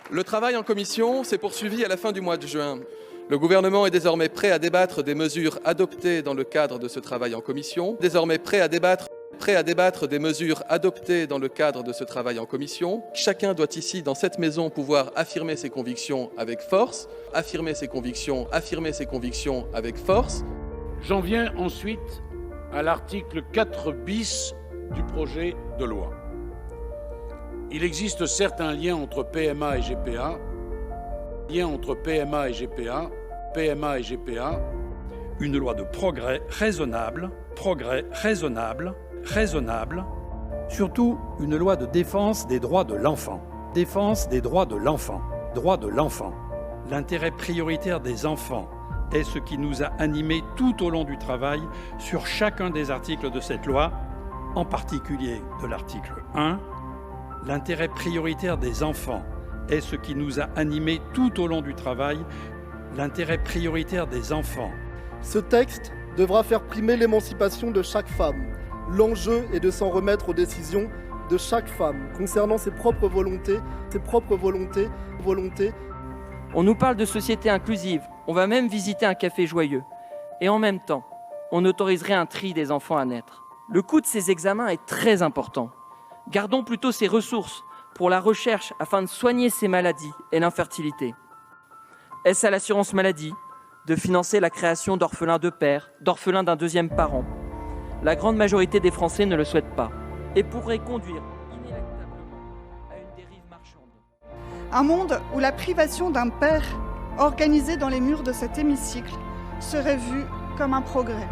Le travail en commission s'est poursuivi à la fin du mois de juin. Le gouvernement est désormais prêt à débattre des mesures adoptées dans le cadre de ce travail en commission. Des mesures adoptées dans le cadre de ce travail en commission. Chacun doit ici, dans cette maison, pouvoir affirmer ses convictions avec force, affirmer ses convictions avec force. J'en viens ensuite à l'article 4 bis du projet de loi. Il existe certes un lien entre PMA et GPA, Une loi de progrès raisonnable, surtout une loi de défense des droits de l'enfant. L'intérêt prioritaire des enfants est ce qui nous a animés tout au long du travail sur chacun des articles de cette loi, en particulier de l'article 1. L'intérêt prioritaire des enfants est ce qui nous a animés tout au long du travail. L'intérêt prioritaire des enfants. Ce texte devra faire primer l'émancipation de chaque femme. L'enjeu est de s'en remettre aux décisions de chaque femme concernant ses propres volontés. On nous parle de société inclusive, on va même visiter un café joyeux. Et en même temps, on autoriserait un tri des enfants à naître. Le coût de ces examens est très important. Gardons plutôt ces ressources pour la recherche afin de soigner ces maladies et l'infertilité. Est-ce à l'assurance maladie de financer la création d'orphelins de père, d'orphelins d'un deuxième parent? La grande majorité des Français ne le souhaitent pas et pourrait conduire inéluctablement à une dérive marchande. Un monde où la privation d'un père organisée dans les murs de cet hémicycle serait vue comme un progrès.